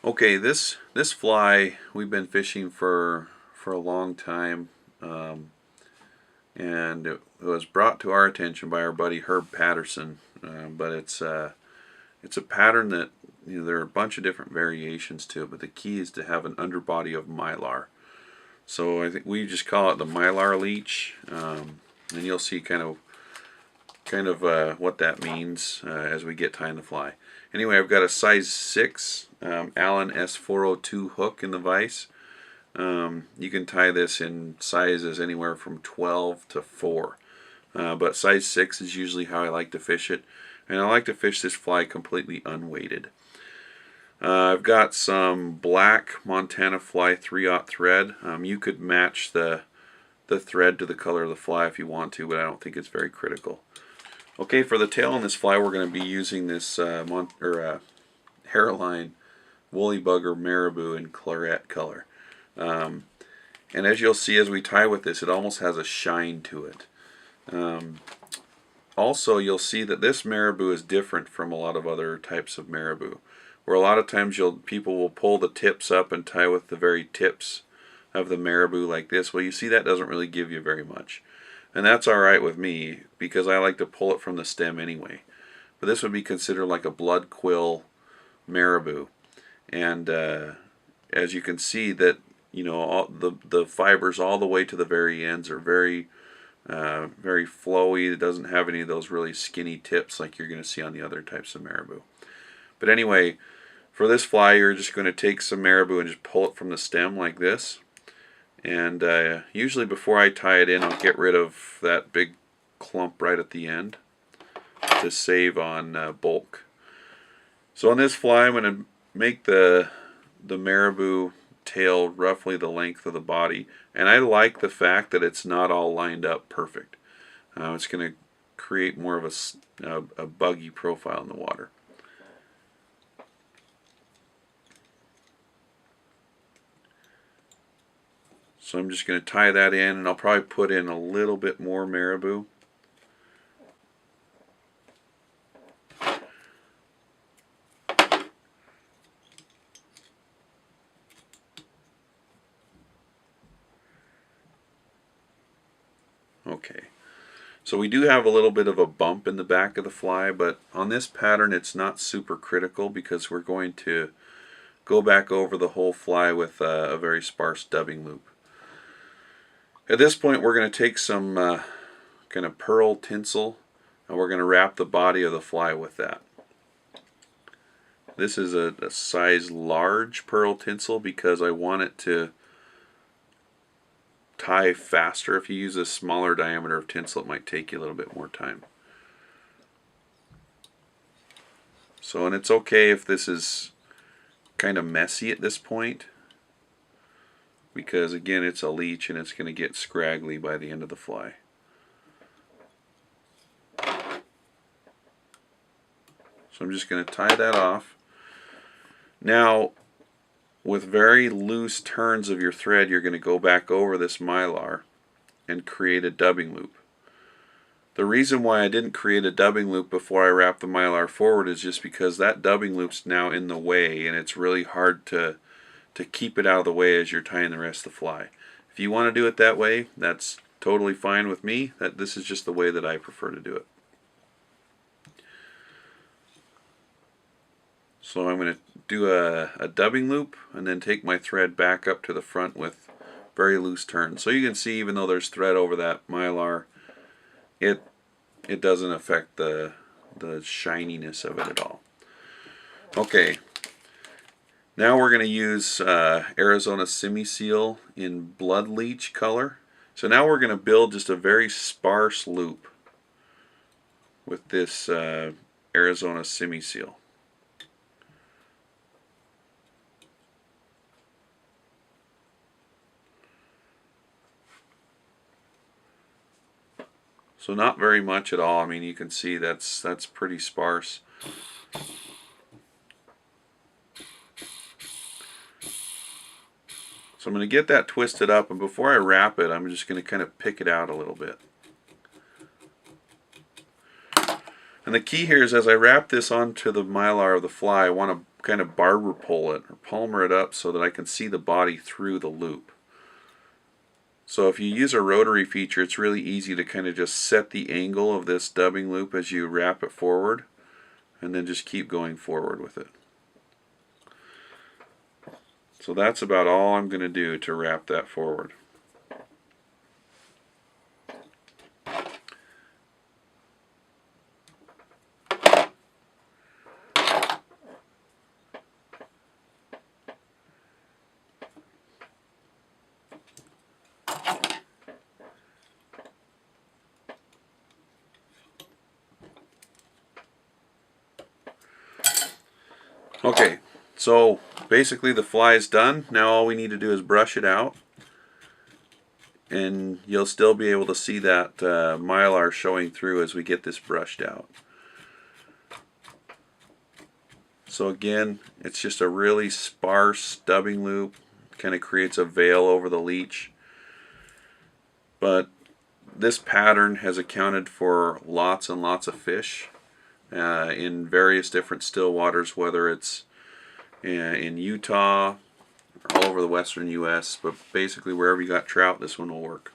Okay, this fly we've been fishing for a long time, and it was brought to our attention by our buddy Herb Patterson. But it's a pattern that, there are a bunch of different variations to it, but the key is to have an underbody of mylar. So I think we just call it the Mylar Leech, and you'll see kind of what that means as we get tying the fly. Anyway, I've got a size 6 Allen S402 hook in the vise. You can tie this in sizes anywhere from 12 to 4. But size 6 is usually how I like to fish it. And I like to fish this fly completely unweighted. I've got some black Montana Fly 3/0 thread. You could match the thread to the color of the fly if you want to, but I don't think it's very critical. Okay, for the tail on this fly, we're going to be using this hairline woolly bugger Marabou in claret color. And as you'll see as we tie with this, it almost has a shine to it. Also, you'll see that this Marabou is different from a lot of other types of Marabou, where a lot of times people will pull the tips up and tie with the very tips of the Marabou like this. Well, you see that doesn't really give you very much. And that's alright with me, because I like to pull it from the stem anyway. But this would be considered like a blood quill Marabou. And as you can see that, all the fibers all the way to the very ends are very flowy. It doesn't have any of those really skinny tips like you're going to see on the other types of Marabou. But anyway, for this fly, you're just going to take some Marabou and just pull it from the stem like this. And usually before I tie it in, I'll get rid of that big clump right at the end to save on bulk. So on this fly, I'm going to make the Marabou tail roughly the length of the body, and I like the fact that it's not all lined up perfect. It's going to create more of a buggy profile in the water. So I'm just going to tie that in, and I'll probably put in a little bit more Marabou. Okay, so we do have a little bit of a bump in the back of the fly, but on this pattern it's not super critical because we're going to go back over the whole fly with a very sparse dubbing loop. At this point, we're going to take some kind of pearl tinsel, and we're going to wrap the body of the fly with that. This is a size large pearl tinsel because I want it to tie faster. If you use a smaller diameter of tinsel, it might take you a little bit more time. So, and it's okay if this is kind of messy at this point, because again, it's a leech and it's going to get scraggly by the end of the fly. So I'm just going to tie that off. Now, with very loose turns of your thread, you're going to go back over this mylar and create a dubbing loop. The reason why I didn't create a dubbing loop before I wrap the mylar forward is just because that dubbing loop's now in the way, and it's really hard to keep it out of the way as you're tying the rest of the fly. If you want to do it that way, that's totally fine with me. This is just the way that I prefer to do it. So I'm going to do a dubbing loop and then take my thread back up to the front with very loose turns. So you can see, even though there's thread over that mylar, it doesn't affect the shininess of it at all. Okay. Now we're going to use Arizona Semi-Seal in Blood Leech color. So now we're going to build just a very sparse loop with this Arizona Semi-Seal. So not very much at all. I mean, you can see that's pretty sparse. So I'm going to get that twisted up, and before I wrap it, I'm just going to kind of pick it out a little bit. And the key here is, as I wrap this onto the mylar of the fly, I want to kind of barber pull it or palmer it up so that I can see the body through the loop. So if you use a rotary feature, it's really easy to kind of just set the angle of this dubbing loop as you wrap it forward, and then just keep going forward with it. So that's about all I'm going to do to wrap that forward. Okay, so basically the fly is done. Now all we need to do is brush it out, and you'll still be able to see that mylar showing through as we get this brushed out. So again, it's just a really sparse dubbing loop, kind of creates a veil over the leech. But this pattern has accounted for lots and lots of fish in various different still waters, whether it's in Utah, all over the western U.S., but basically wherever you got trout, this one will work.